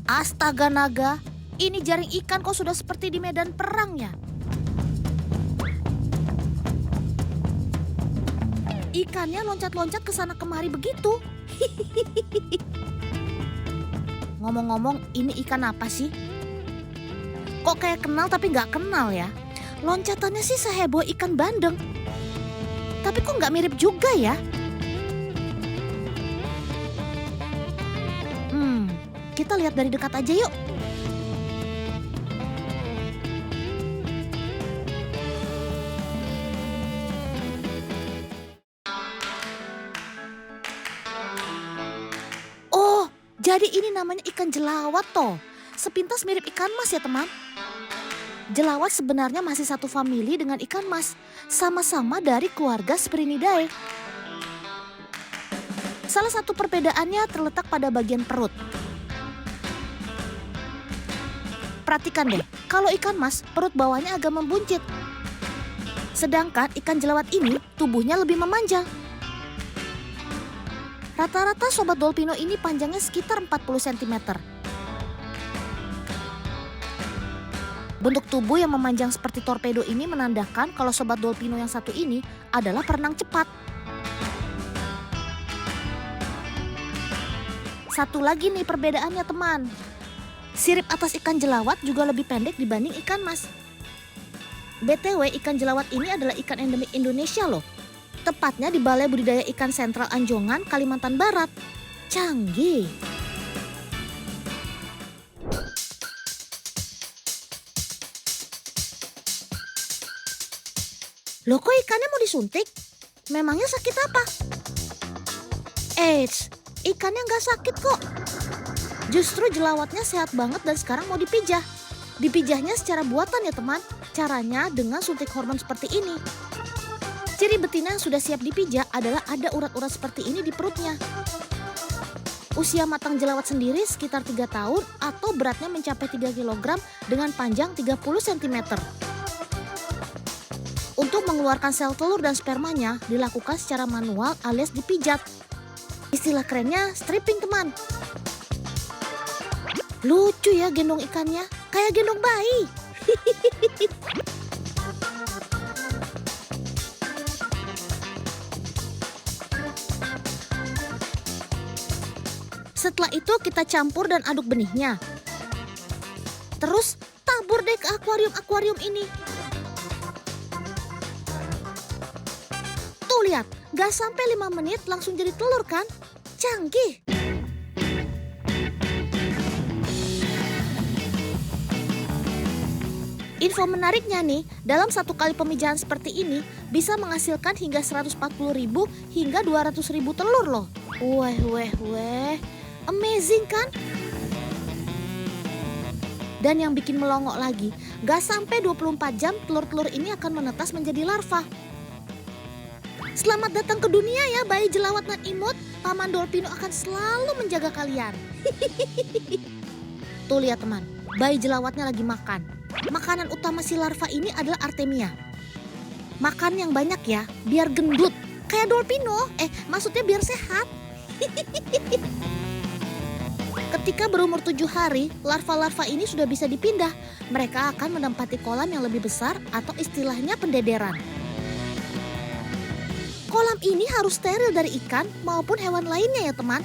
Astaga naga, ini jaring ikan kok sudah seperti di medan perang ya? Ikannya loncat-loncat ke sana kemari begitu. Ngomong-ngomong, ini ikan apa sih? Kok kayak kenal tapi nggak kenal ya? Loncatannya sih seheboh ikan bandeng. Tapi kok nggak mirip juga ya? Kita lihat dari dekat aja yuk. Oh, jadi ini namanya ikan jelawat toh. Sepintas mirip ikan mas ya teman. Jelawat sebenarnya masih satu famili dengan ikan mas. Sama-sama dari keluarga Sphyrinidae. Salah satu perbedaannya terletak pada bagian perut. Perhatikan deh, kalau ikan mas perut bawahnya agak membuncit. Sedangkan ikan jelawat ini tubuhnya lebih memanjang. Rata-rata sobat dolpino ini panjangnya sekitar 40 cm. Bentuk tubuh yang memanjang seperti torpedo ini menandakan kalau sobat dolpino yang satu ini adalah perenang cepat. Satu lagi nih perbedaannya teman. Sirip atas ikan jelawat juga lebih pendek dibanding ikan mas. BTW ikan jelawat ini adalah ikan endemik Indonesia loh. Tepatnya di Balai Budidaya Ikan Sentral Anjongan, Kalimantan Barat. Canggih. Loh kok ikannya mau disuntik? Memangnya sakit apa? Eits, ikannya nggak sakit kok. Justru jelawatnya sehat banget dan sekarang mau dipijah. Dipijahnya secara buatan ya teman. Caranya dengan suntik hormon seperti ini. Ciri betina yang sudah siap dipijah adalah ada urat-urat seperti ini di perutnya. Usia matang jelawat sendiri sekitar 3 tahun atau beratnya mencapai 3 kg dengan panjang 30 cm. Untuk mengeluarkan sel telur dan spermanya dilakukan secara manual alias dipijat. Istilah kerennya stripping teman. Lucu ya gendong ikannya, kayak gendong bayi. Setelah itu kita campur dan aduk benihnya. Terus tabur deh ke akuarium ini. Tuh lihat, gak sampai 5 menit langsung jadi telur kan? Canggih. Info menariknya nih, dalam satu kali pemijahan seperti ini bisa menghasilkan hingga 140.000 hingga 200.000 telur loh. Weh, amazing kan? Dan yang bikin melongo lagi, gak sampai 24 jam telur-telur ini akan menetas menjadi larva. Selamat datang ke dunia ya bayi jelawat nan imut, Paman Dolpino akan selalu menjaga kalian. Tuh lihat teman, bayi jelawatnya lagi makan. Makanan utama si larva ini adalah artemia. Makan yang banyak ya, biar gendut. Kayak dolpino, maksudnya biar sehat. Ketika berumur 7 hari, larva-larva ini sudah bisa dipindah. Mereka akan menempati kolam yang lebih besar atau istilahnya pendederan. Kolam ini harus steril dari ikan maupun hewan lainnya ya teman.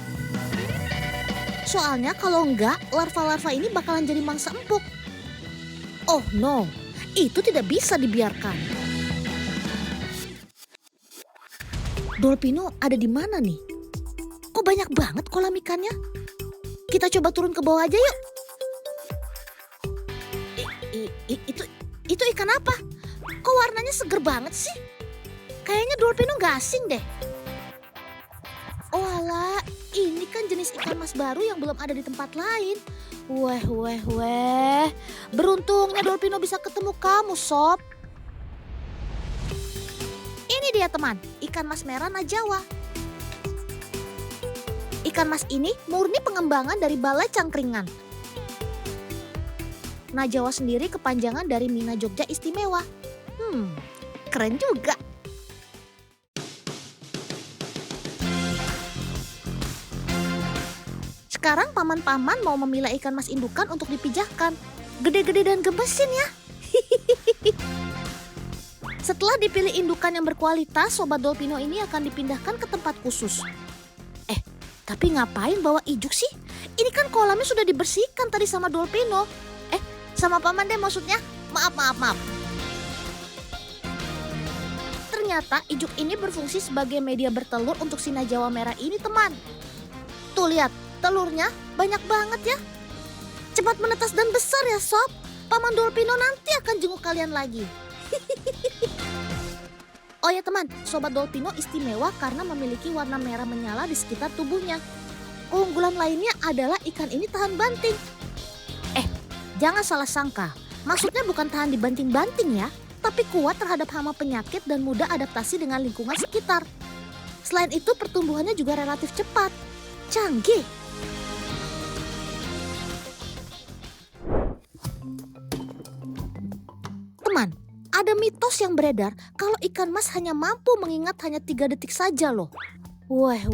Soalnya kalau enggak, larva-larva ini bakalan jadi mangsa empuk. Oh no, itu tidak bisa dibiarkan. Dolpino ada di mana nih? Kok banyak banget kolam ikannya? Kita coba turun ke bawah aja yuk. Itu ikan apa? Kok warnanya seger banget sih? Kayaknya dolpino gak asing deh. Oh alah, ini kan jenis ikan mas baru yang belum ada di tempat lain. Weh. Beruntungnya dolpino bisa ketemu kamu, sob. Ini dia teman, ikan mas merah Najawa. Ikan mas ini murni pengembangan dari Balai Cangkringan. Najawa sendiri kepanjangan dari Mina Jogja Istimewa. Keren juga. Sekarang paman-paman mau memilah ikan mas indukan untuk dipijahkan. Gede-gede dan gemesin ya. Setelah dipilih indukan yang berkualitas, Sobat Dolpino ini akan dipindahkan ke tempat khusus. Tapi ngapain bawa ijuk sih? Ini kan kolamnya sudah dibersihkan tadi sama Dolpino. Sama paman deh maksudnya. Maaf. Ternyata ijuk ini berfungsi sebagai media bertelur untuk Sina Jawa merah ini, teman. Tuh lihat, telurnya banyak banget ya. Cepat menetas dan besar ya sob. Paman Dolpino nanti akan jenguk kalian lagi. Oh ya teman, Sobat Dolpino istimewa karena memiliki warna merah menyala di sekitar tubuhnya. Keunggulan lainnya adalah ikan ini tahan banting. Jangan salah sangka, maksudnya bukan tahan dibanting-banting ya, tapi kuat terhadap hama penyakit dan mudah adaptasi dengan lingkungan sekitar. Selain itu pertumbuhannya juga relatif cepat. Canggih. Teman, ada mitos yang beredar kalau ikan mas hanya mampu mengingat hanya 3 detik saja loh. Weh.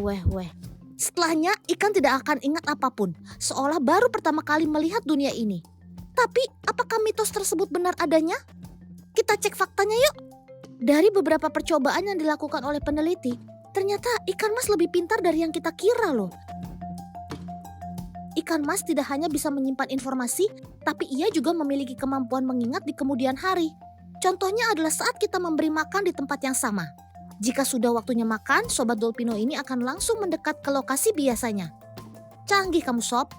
Setelahnya ikan tidak akan ingat apapun, seolah baru pertama kali melihat dunia ini. Tapi apakah mitos tersebut benar adanya? Kita cek faktanya yuk. Dari beberapa percobaan yang dilakukan oleh peneliti, ternyata ikan mas lebih pintar dari yang kita kira loh. Ikan mas tidak hanya bisa menyimpan informasi, tapi ia juga memiliki kemampuan mengingat di kemudian hari. Contohnya adalah saat kita memberi makan di tempat yang sama. Jika sudah waktunya makan, Sobat Dolpino ini akan langsung mendekat ke lokasi biasanya. Canggih kamu sob.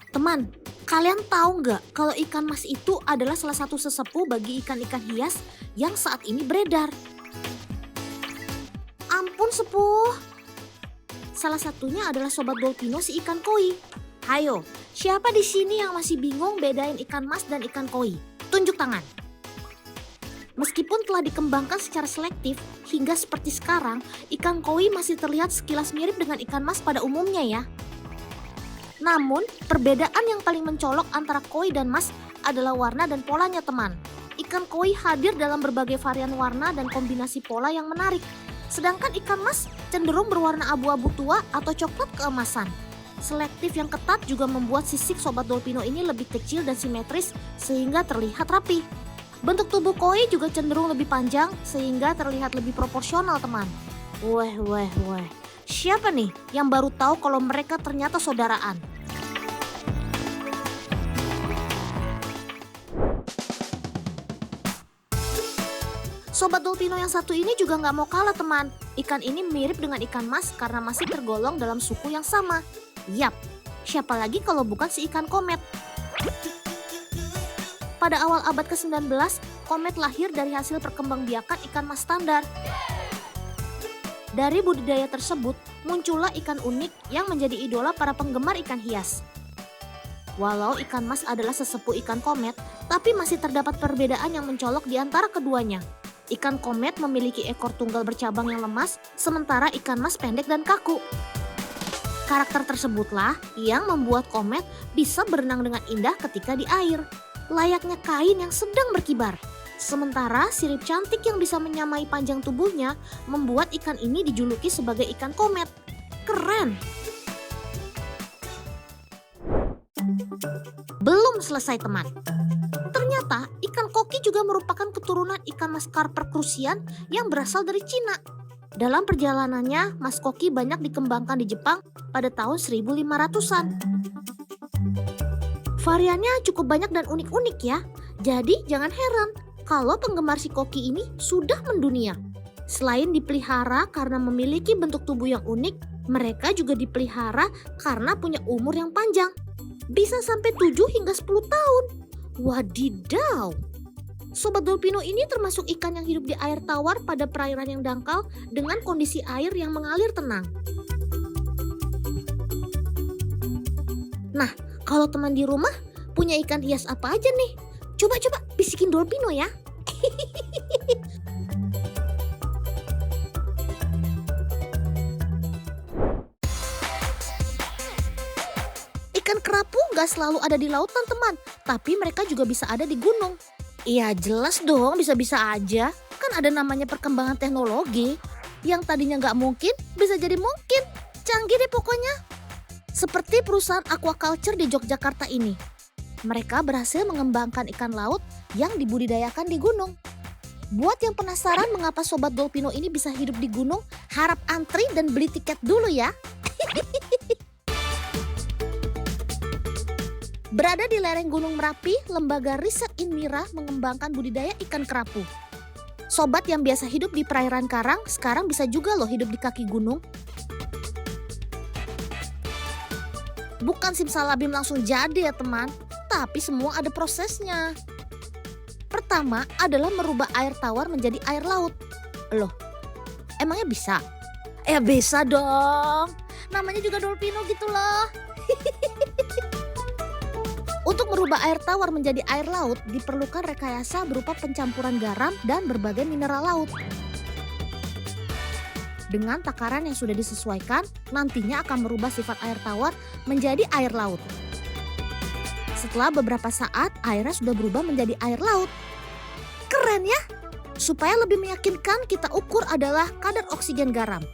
Teman, kalian tahu nggak kalau ikan mas itu adalah salah satu sesepuh bagi ikan-ikan hias yang saat ini beredar? Ampun sepuh. Salah satunya adalah Sobat Dolpino si ikan koi. Hayo, siapa di sini yang masih bingung bedain ikan mas dan ikan koi? Tunjuk tangan. Meskipun telah dikembangkan secara selektif, hingga seperti sekarang, ikan koi masih terlihat sekilas mirip dengan ikan mas pada umumnya ya. Namun, perbedaan yang paling mencolok antara koi dan mas adalah warna dan polanya teman. Ikan koi hadir dalam berbagai varian warna dan kombinasi pola yang menarik. Sedangkan ikan mas cenderung berwarna abu-abu tua atau coklat keemasan. Selektif yang ketat juga membuat sisik Sobat Dolpino ini lebih kecil dan simetris sehingga terlihat rapi. Bentuk tubuh koi juga cenderung lebih panjang sehingga terlihat lebih proporsional teman. Weh. Siapa nih yang baru tahu kalau mereka ternyata saudaraan? Sobat Dolpino yang satu ini juga nggak mau kalah teman. Ikan ini mirip dengan ikan mas karena masih tergolong dalam suku yang sama. Yap, siapa lagi kalau bukan si ikan komet? Pada awal abad ke-19, komet lahir dari hasil perkembangbiakan ikan mas standar. Dari budidaya tersebut, muncullah ikan unik yang menjadi idola para penggemar ikan hias. Walau ikan mas adalah sesepuh ikan komet, tapi masih terdapat perbedaan yang mencolok di antara keduanya. Ikan komet memiliki ekor tunggal bercabang yang lemas, sementara ikan mas pendek dan kaku. Karakter tersebutlah yang membuat komet bisa berenang dengan indah ketika di air, layaknya kain yang sedang berkibar. Sementara sirip cantik yang bisa menyamai panjang tubuhnya membuat ikan ini dijuluki sebagai ikan komet. Keren! Belum selesai teman. Ternyata ikan koki juga merupakan keturunan ikan mas Carper crucian yang berasal dari Cina. Dalam perjalanannya, mas koki banyak dikembangkan di Jepang pada tahun 1500-an. Variannya cukup banyak dan unik-unik ya. Jadi jangan heran kalau penggemar si koki ini sudah mendunia. Selain dipelihara karena memiliki bentuk tubuh yang unik, mereka juga dipelihara karena punya umur yang panjang. Bisa sampai 7 hingga 10 tahun. Wadidaw! Sobat Dolpino ini termasuk ikan yang hidup di air tawar pada perairan yang dangkal dengan kondisi air yang mengalir tenang. Nah, kalau teman di rumah punya ikan hias apa aja nih? Coba bisikin Dolpino ya. Ikan kerapu gak selalu ada di lautan teman, tapi mereka juga bisa ada di gunung. Iya jelas dong bisa-bisa aja. Kan ada namanya perkembangan teknologi. Yang tadinya nggak mungkin bisa jadi mungkin. Canggih deh pokoknya. Seperti perusahaan aquaculture di Yogyakarta ini. Mereka berhasil mengembangkan ikan laut yang dibudidayakan di gunung. Buat yang penasaran mengapa Sobat Dolpino ini bisa hidup di gunung, harap antri dan beli tiket dulu ya. Berada di lereng Gunung Merapi, Lembaga Riset Inmira mengembangkan budidaya ikan kerapu. Sobat yang biasa hidup di perairan karang, sekarang bisa juga loh hidup di kaki gunung. Bukan simsalabim langsung jadi ya teman, tapi semua ada prosesnya. Pertama adalah merubah air tawar menjadi air laut. Loh, emangnya bisa? Ya bisa dong, namanya juga Dolpino gitu loh. Untuk merubah air tawar menjadi air laut diperlukan rekayasa berupa pencampuran garam dan berbagai mineral laut. Dengan takaran yang sudah disesuaikan, nantinya akan merubah sifat air tawar menjadi air laut. Setelah beberapa saat, airnya sudah berubah menjadi air laut. Keren ya? Supaya lebih meyakinkan, kita ukur adalah kadar oksigen garam.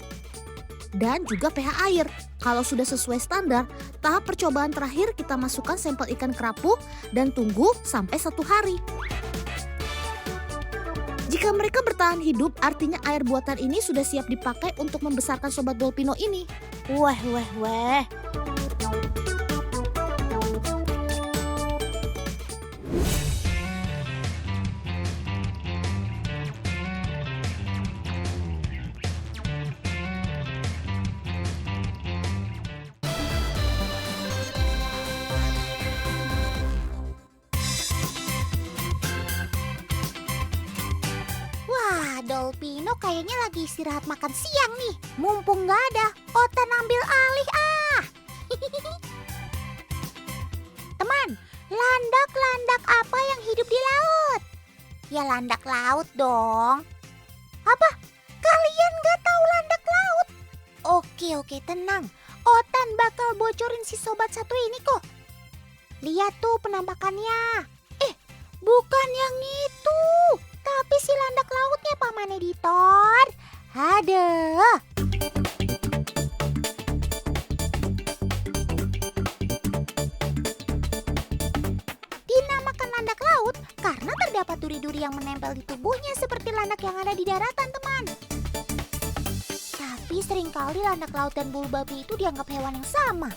Dan juga pH air. Kalau sudah sesuai standar, tahap percobaan terakhir kita masukkan sampel ikan kerapu dan tunggu sampai 1 hari. Jika mereka bertahan hidup, artinya air buatan ini sudah siap dipakai untuk membesarkan Sobat Dolpino ini. Weh. Dolpino kayaknya lagi istirahat makan siang nih. Mumpung gak ada, Otan ambil alih ah. Teman, landak-landak apa yang hidup di laut? Ya landak laut dong. Apa? Kalian gak tahu landak laut? Oke, tenang. Otan bakal bocorin si sobat satu ini kok. Lihat tuh penampakannya. Bukan yang itu. Tapi si landak lautnya Paman Editor. Ada. Dinamakan landak laut karena terdapat duri-duri yang menempel di tubuhnya seperti landak yang ada di daratan, teman. Tapi seringkali landak laut dan bulu babi itu dianggap hewan yang sama.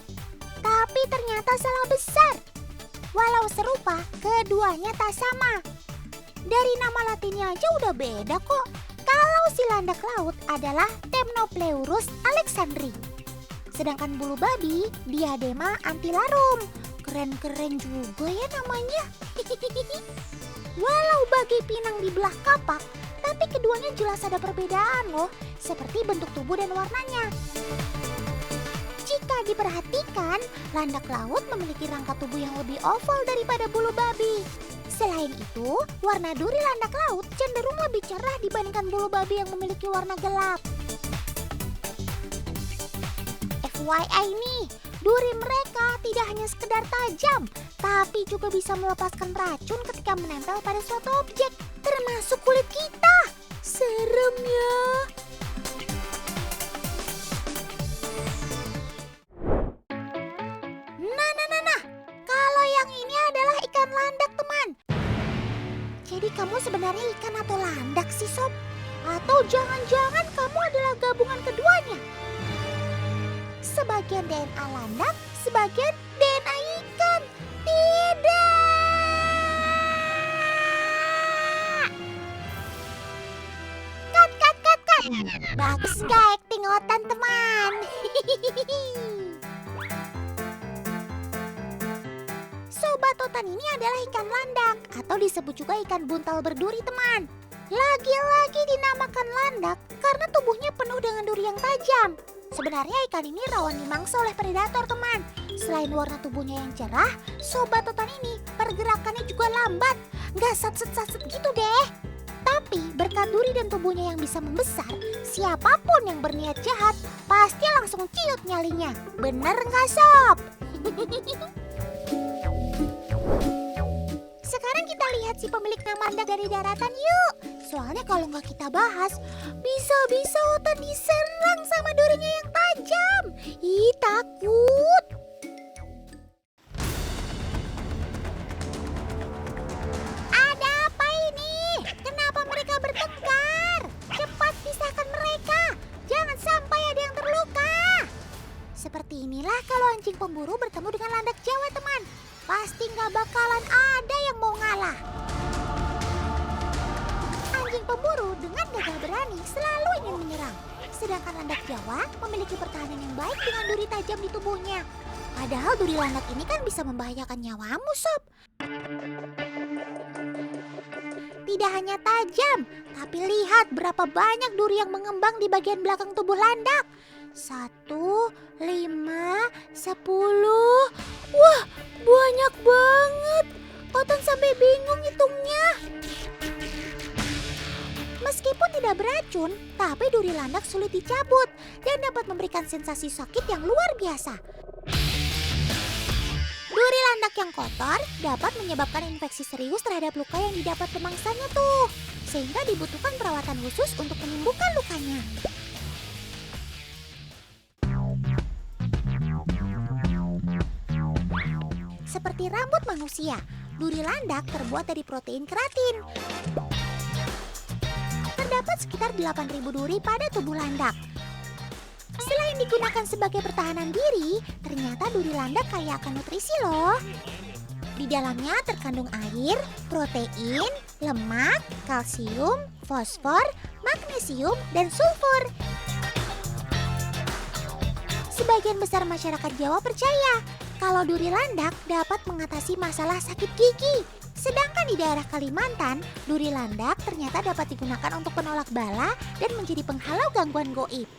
Tapi ternyata salah besar. Walau serupa, keduanya tak sama. Dari nama latinnya aja udah beda kok. Kalau si landak laut adalah Temnopleurus alexandri. Sedangkan bulu babi Diadema antilarum. Keren-keren juga ya namanya. Walau bagai pinang di belah kapak, tapi keduanya jelas ada perbedaan loh. Seperti bentuk tubuh dan warnanya. Jika diperhatikan, landak laut memiliki rangka tubuh yang lebih oval daripada bulu babi. Selain itu, warna duri landak laut cenderung lebih cerah dibandingkan bulu babi yang memiliki warna gelap. FYI nih, duri mereka tidak hanya sekedar tajam, tapi juga bisa melepaskan racun ketika menempel pada suatu objek, termasuk kulit kita. Serem ya. Nah, kalau yang ini adalah ikan landak, teman. Jadi kamu sebenarnya ikan atau landak sih, Sob? Atau jangan-jangan kamu adalah gabungan keduanya? Sebagian DNA landak, sebagian DNA ikan. Tidak! Cut! Bagus gak acting Otan, teman? Sobat Otan ini adalah ikan landak atau disebut juga ikan buntal berduri, teman. Lagi-lagi dinamakan landak karena tubuhnya penuh dengan duri yang tajam. Sebenarnya ikan ini rawan dimangsa oleh predator, teman. Selain warna tubuhnya yang cerah, Sobat Otan ini pergerakannya juga lambat. Gak satset-satset gitu deh. Tapi berkat duri dan tubuhnya yang bisa membesar, siapapun yang berniat jahat pasti langsung ciut nyalinya. Bener gak, Sob? Sekarang kita lihat si pemilik nama landak dari daratan yuk. Soalnya kalau nggak kita bahas, bisa-bisa Otan diserang sama durinya yang tajam. Ih, takut. Ada apa ini? Kenapa mereka bertengkar? Cepat pisahkan mereka. Jangan sampai ada yang terluka. Seperti inilah kalau anjing pemburu bertemu dengan landak Jawa, teman. Pasti nggak bakalan ada yang mau ngalah. Anjing pemburu dengan gagah berani selalu ingin menyerang. Sedangkan landak Jawa memiliki pertahanan yang baik dengan duri tajam di tubuhnya. Padahal duri landak ini kan bisa membahayakan nyawamu, Sob. Tidak hanya tajam, tapi lihat berapa banyak duri yang mengembang di bagian belakang tubuh landak. 1, 5, 10. Wah, banyak banget. Otan sampai bingung hitungnya. Meskipun tidak beracun, tapi duri landak sulit dicabut dan dapat memberikan sensasi sakit yang luar biasa. Duri landak yang kotor dapat menyebabkan infeksi serius terhadap luka yang didapat pemangsanya tuh. Sehingga dibutuhkan perawatan khusus untuk menyembuhkan lukanya. Seperti rambut manusia, duri landak terbuat dari protein keratin. Terdapat sekitar 8.000 duri pada tubuh landak. Selain digunakan sebagai pertahanan diri, ternyata duri landak kaya akan nutrisi loh. Di dalamnya terkandung air, protein, lemak, kalsium, fosfor, magnesium, dan sulfur. Sebagian besar masyarakat Jawa percaya kalau duri landak dapat mengatasi masalah sakit gigi. Sedangkan di daerah Kalimantan, duri landak ternyata dapat digunakan untuk penolak bala dan menjadi penghalau gangguan goib.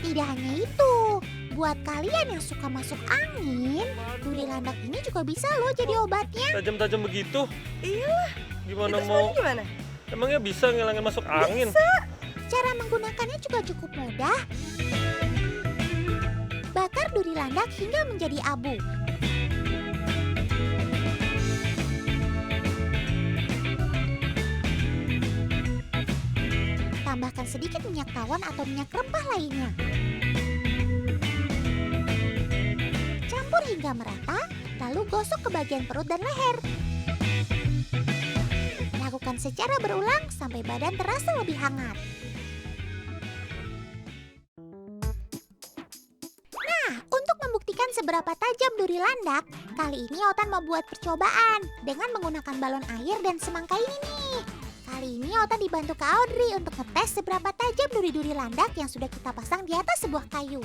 Tidak hanya itu, buat kalian yang suka masuk angin, duri landak ini juga bisa loh jadi obatnya. Tajam-tajam begitu? Iyalah. Gimana Itu mau? sebenarnya gimana? Emangnya bisa ngilangin masuk angin? Bisa. Cara menggunakannya juga cukup mudah. Bakar duri landak hingga menjadi abu. Tambahkan sedikit minyak tawon atau minyak rempah lainnya. Campur hingga merata, lalu gosok ke bagian perut dan leher. Lakukan secara berulang sampai badan terasa lebih hangat. Nah, untuk membuktikan seberapa tajam duri landak, kali ini Otan mau buat percobaan dengan menggunakan balon air dan semangka ini nih. Kali ini Otan dibantu Kak Audrey untuk ngetes seberapa tajam duri-duri landak yang sudah kita pasang di atas sebuah kayu.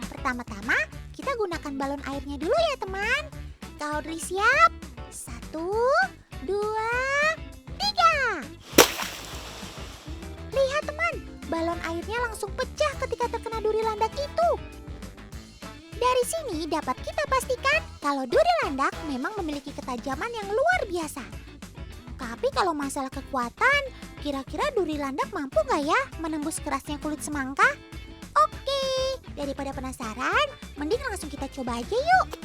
Pertama-tama, kita gunakan balon airnya dulu ya teman. Kak Audrey siap? 1, 2, 3. Lihat teman, balon airnya langsung pecah ketika terkena duri landak itu. Dari sini dapat kita pastikan kalau duri landak memang memiliki ketajaman yang luar biasa. Tapi kalau masalah kekuatan, kira-kira duri landak mampu nggak ya menembus kerasnya kulit semangka? Oke, daripada penasaran, mending langsung kita coba aja yuk.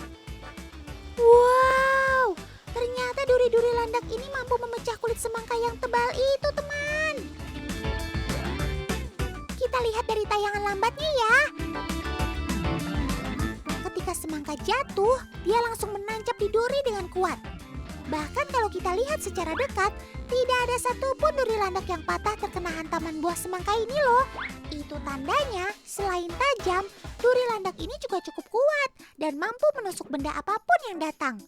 Wow, ternyata duri-duri landak ini mampu memecah kulit semangka yang tebal itu, teman. Kita lihat dari tayangan lambatnya ya. Ketika semangka jatuh, dia langsung menancap di duri dengan kuat. Bahkan kalau kita lihat secara dekat, tidak ada satupun duri landak yang patah terkena hantaman buah semangka ini loh. Itu tandanya, selain tajam, duri landak ini juga cukup kuat dan mampu menusuk benda apapun yang datang.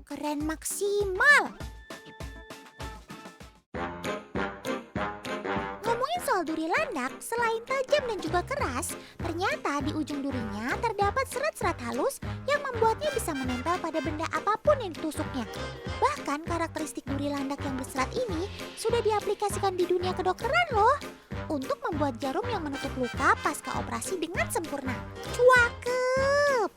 Keren maksimal. Ngomongin soal duri landak, selain tajam dan juga keras, ternyata di ujung durinya terdapat serat-serat halus yang membuatnya bisa menempel pada benda apapun yang ditusuknya. Bahkan karakteristik duri landak yang berserat ini sudah diaplikasikan di dunia kedokteran loh, untuk membuat jarum yang menutup luka pasca operasi dengan sempurna. Cakep!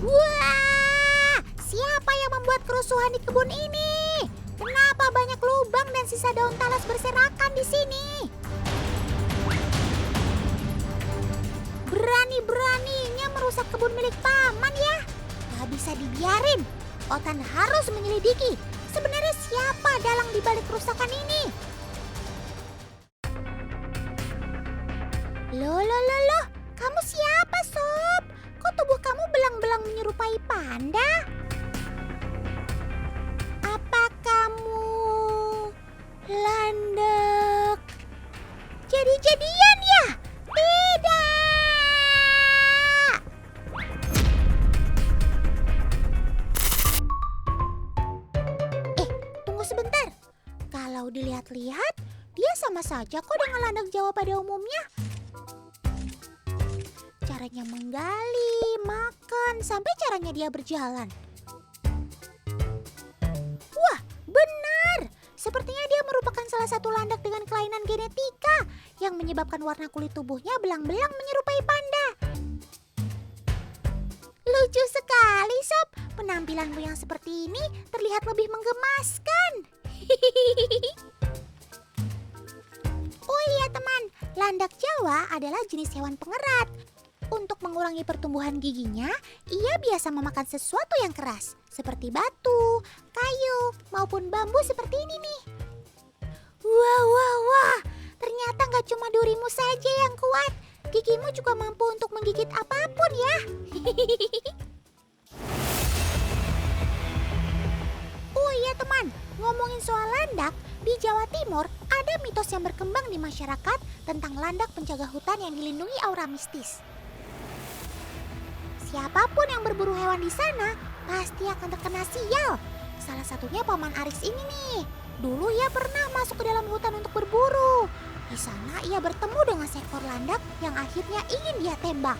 Wah! Siapa yang membuat kerusuhan di kebun ini? Kenapa banyak lubang dan dan sisa daun talas berserakan di sini. Berani-beraninya merusak kebun milik paman ya. Gak bisa dibiarin. Otan harus menyelidiki sebenarnya siapa dalang di balik kerusakan ini. Loh, kamu siapa, Sob? Kok tubuh kamu belang-belang menyerupai panda? Apa kamu Landak jadi-jadian ya? Tidak! Tunggu sebentar. Kalau dilihat-lihat, dia sama saja kok dengan landak Jawa pada umumnya. Caranya menggali, makan, sampai caranya dia berjalan. Wah, benar! Sepertinya dia merupakan salah satu landak dengan kelainan genetika yang menyebabkan warna kulit tubuhnya belang-belang menyerupai panda. Lucu sekali, Sob. Penampilanmu yang seperti ini terlihat lebih menggemaskan. Oh iya teman, landak Jawa adalah jenis hewan pengerat. Untuk mengurangi pertumbuhan giginya, ia biasa memakan sesuatu yang keras, seperti batu, kayu, maupun bambu seperti ini nih. Wah, ternyata gak cuma durimu saja yang kuat. Gigimu juga mampu untuk menggigit apapun ya. Oh iya teman, ngomongin soal landak, di Jawa Timur ada mitos yang berkembang di masyarakat tentang landak penjaga hutan yang dilindungi aura mistis. Siapapun yang berburu hewan di sana pasti akan terkena sial. Salah satunya Paman Aris ini nih. Dulu ia pernah masuk ke dalam hutan untuk berburu. Di sana ia bertemu dengan seekor landak yang akhirnya ingin dia tembak.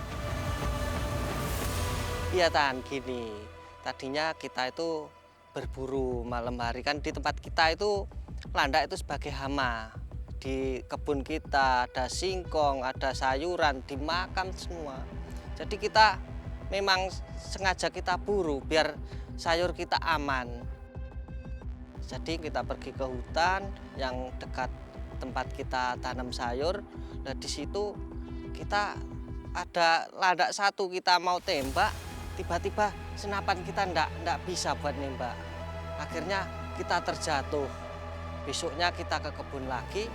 Iya Tan, gini. Tadinya kita itu berburu malam hari, kan di tempat kita itu landak itu sebagai hama. Di kebun kita ada singkong, ada sayuran, dimakan semua. Jadi kita memang sengaja kita buru biar sayur kita aman. Jadi kita pergi ke hutan yang dekat tempat kita tanam sayur. Nah di situ kita ada landak satu kita mau tembak, tiba-tiba senapan kita ndak bisa buat nembak. Akhirnya kita terjatuh. Besoknya kita ke kebun lagi,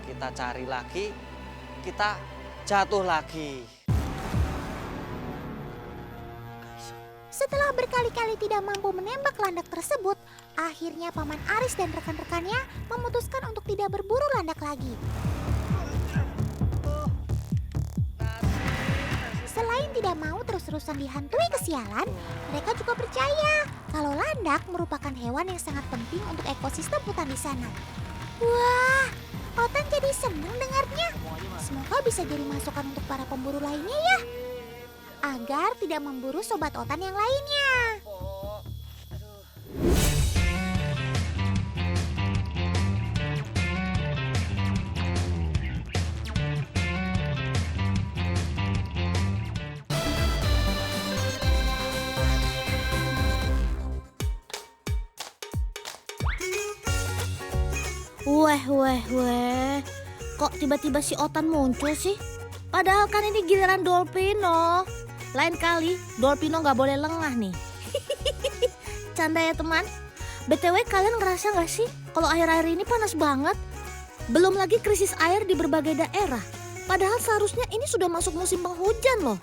kita cari lagi, kita jatuh lagi. Setelah berkali-kali tidak mampu menembak landak tersebut, akhirnya Paman Aris dan rekan-rekannya memutuskan untuk tidak berburu landak lagi. Selain tidak mau terus-terusan dihantui kesialan, mereka juga percaya kalau landak merupakan hewan yang sangat penting untuk ekosistem hutan di sana. Wah, Otan jadi senang dengarnya. Semoga bisa jadi masukan untuk para pemburu lainnya ya, agar tidak memburu sobat Otan yang lainnya. Weh. Kok tiba-tiba si Otan muncul sih? Padahal kan ini giliran Dolpino. Lain kali Dolpino gak boleh lengah nih. Canda ya teman. BTW kalian ngerasa gak sih kalau akhir-akhir ini panas banget? Belum lagi krisis air di berbagai daerah. Padahal seharusnya ini sudah masuk musim penghujan loh.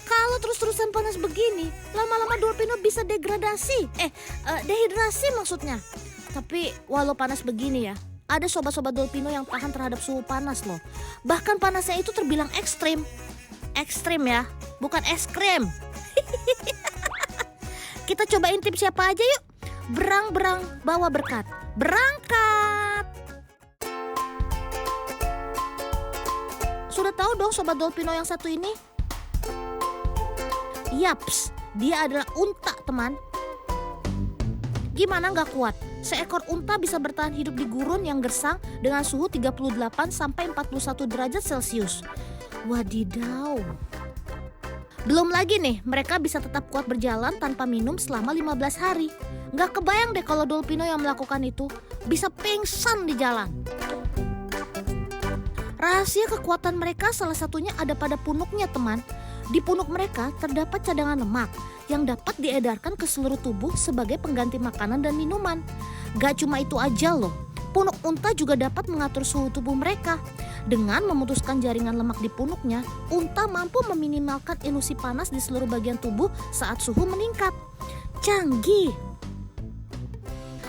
Kalau terus-terusan panas begini, lama-lama Dolpino bisa dehidrasi maksudnya. Tapi walau panas begini ya, ada sobat-sobat Dolpino yang tahan terhadap suhu panas loh. Bahkan panasnya itu terbilang ekstrim. Ekstrim ya, bukan es krim. Kita coba intip siapa aja yuk. Berang-berang bawa berkat. Berangkat. Sudah tahu dong sobat Dolpino yang satu ini? Yaps, dia adalah unta teman. Gimana nggak kuat? Seekor unta bisa bertahan hidup di gurun yang gersang dengan suhu 38 sampai 41 derajat Celcius. Wadidaw. Belum lagi nih, mereka bisa tetap kuat berjalan tanpa minum selama 15 hari. Nggak kebayang deh kalau Dolpino yang melakukan itu bisa pingsan di jalan. Rahasia kekuatan mereka salah satunya ada pada punuknya teman. Di punuk mereka terdapat cadangan lemak yang dapat diedarkan ke seluruh tubuh sebagai pengganti makanan dan minuman. Gak cuma itu aja loh, punuk unta juga dapat mengatur suhu tubuh mereka. Dengan memutuskan jaringan lemak di punuknya, unta mampu meminimalkan ilusi panas di seluruh bagian tubuh saat suhu meningkat. Canggih!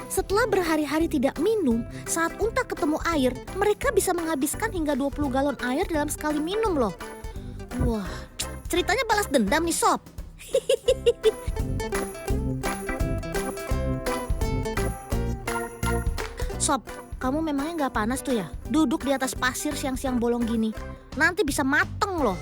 Setelah berhari-hari tidak minum, saat unta ketemu air, mereka bisa menghabiskan hingga 20 galon air dalam sekali minum loh. Wah, ceritanya balas dendam nih sob. Sob, kamu memangnya gak panas tuh ya? Duduk di atas pasir siang-siang bolong gini. Nanti bisa mateng loh.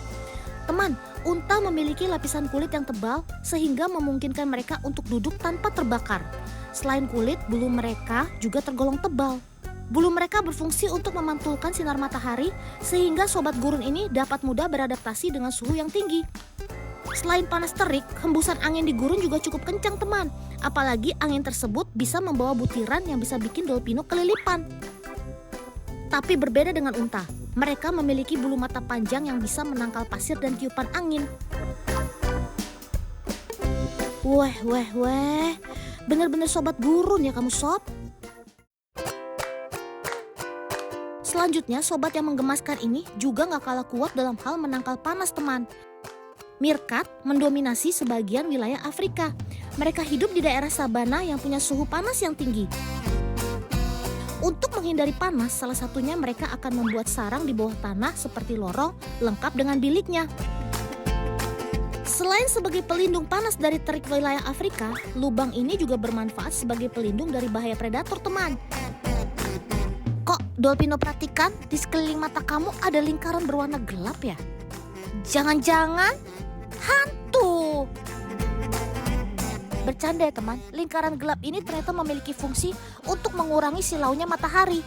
Teman, unta memiliki lapisan kulit yang tebal sehingga memungkinkan mereka untuk duduk tanpa terbakar. Selain kulit, bulu mereka juga tergolong tebal. Bulu mereka berfungsi untuk memantulkan sinar matahari sehingga sobat gurun ini dapat mudah beradaptasi dengan suhu yang tinggi. Selain panas terik, hembusan angin di gurun juga cukup kencang teman. Apalagi angin tersebut bisa membawa butiran yang bisa bikin Dolpino kelilipan. Tapi berbeda dengan unta, mereka memiliki bulu mata panjang yang bisa menangkal pasir dan tiupan angin. Weh, bener-bener sobat gurun ya kamu sob. Selanjutnya, sobat yang menggemaskan ini juga gak kalah kuat dalam hal menangkal panas teman. Meerkat mendominasi sebagian wilayah Afrika. Mereka hidup di daerah sabana yang punya suhu panas yang tinggi. Untuk menghindari panas, salah satunya mereka akan membuat sarang di bawah tanah seperti lorong lengkap dengan biliknya. Selain sebagai pelindung panas dari terik wilayah Afrika, lubang ini juga bermanfaat sebagai pelindung dari bahaya predator teman. Kok Dolpino perhatikan di sekeliling mata kamu ada lingkaran berwarna gelap ya? Jangan-jangan hantu. Bercanda ya teman, lingkaran gelap ini ternyata memiliki fungsi untuk mengurangi silaunya matahari.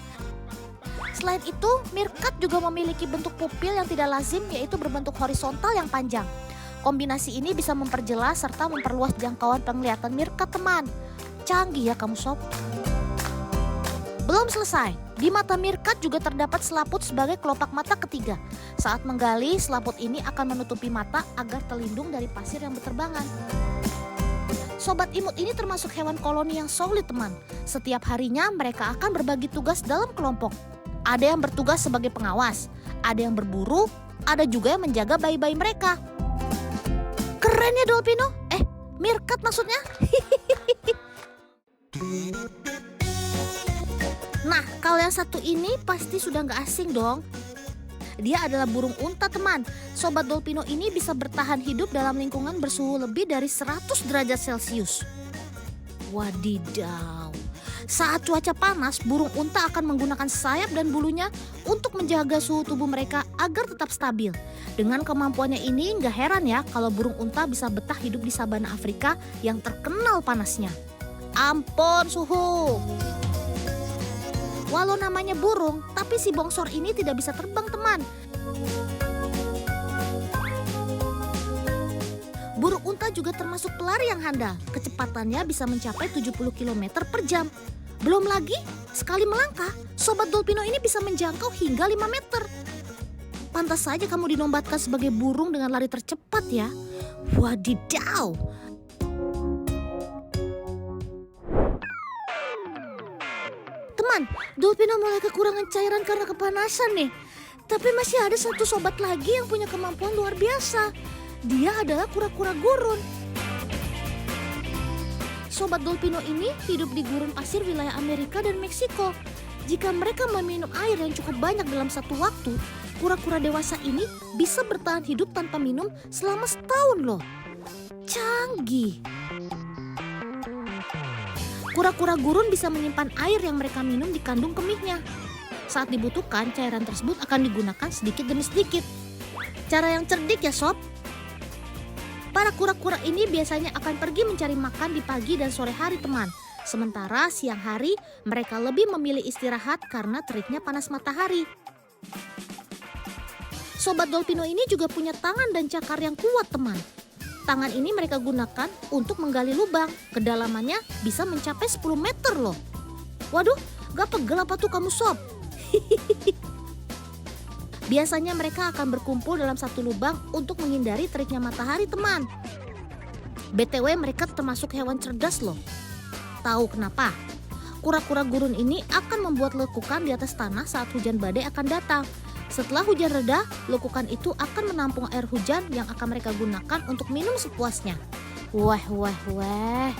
Selain itu, meerkat juga memiliki bentuk pupil yang tidak lazim, yaitu berbentuk horizontal yang panjang. Kombinasi ini bisa memperjelas serta memperluas jangkauan penglihatan meerkat teman. Canggih ya kamu sob. Belum selesai, di mata meerkat juga terdapat selaput sebagai kelopak mata ketiga. Saat menggali, selaput ini akan menutupi mata agar terlindung dari pasir yang berterbangan. Sobat imut ini termasuk hewan koloni yang solid teman. Setiap harinya mereka akan berbagi tugas dalam kelompok. Ada yang bertugas sebagai pengawas, ada yang berburu, ada juga yang menjaga bayi-bayi mereka. Keren ya Dolpino? Meerkat maksudnya? Nah, kalau yang satu ini pasti sudah gak asing dong. Dia adalah burung unta teman. Sobat Dolpino ini bisa bertahan hidup dalam lingkungan bersuhu lebih dari 100 derajat Celcius. Wadidaw. Saat cuaca panas, burung unta akan menggunakan sayap dan bulunya untuk menjaga suhu tubuh mereka agar tetap stabil. Dengan kemampuannya ini, gak heran ya kalau burung unta bisa betah hidup di sabana Afrika yang terkenal panasnya. Ampun suhu. Walau namanya burung, tapi si bongsor ini tidak bisa terbang teman. Burung unta juga termasuk pelari yang handal. Kecepatannya bisa mencapai 70 km per jam. Belum lagi, sekali melangkah, sobat Dolpino ini bisa menjangkau hingga 5 meter. Pantas saja kamu dinobatkan sebagai burung dengan lari tercepat ya. Wadidaw. Teman, Dolpino mulai kekurangan cairan karena kepanasan nih. Tapi masih ada satu sobat lagi yang punya kemampuan luar biasa. Dia adalah kura-kura gurun. Sobat Dolpino ini hidup di gurun pasir wilayah Amerika dan Meksiko. Jika mereka meminum air yang cukup banyak dalam satu waktu, kura-kura dewasa ini bisa bertahan hidup tanpa minum selama setahun loh. Canggih. Kura-kura gurun bisa menyimpan air yang mereka minum di kandung kemihnya. Saat dibutuhkan, cairan tersebut akan digunakan sedikit demi sedikit. Cara yang cerdik ya sob. Para kura-kura ini biasanya akan pergi mencari makan di pagi dan sore hari teman. Sementara siang hari mereka lebih memilih istirahat karena teriknya panas matahari. Sobat Dolpino ini juga punya tangan dan cakar yang kuat teman. Tangan ini mereka gunakan untuk menggali lubang. Kedalamannya bisa mencapai 10 meter loh. Waduh, gak pegel apa tuh kamu sob? Biasanya mereka akan berkumpul dalam satu lubang untuk menghindari teriknya matahari teman. BTW mereka termasuk hewan cerdas loh. Tahu kenapa? Kura-kura gurun ini akan membuat lekukan di atas tanah saat hujan badai akan datang. Setelah hujan reda, lekukan itu akan menampung air hujan yang akan mereka gunakan untuk minum sepuasnya. Wah.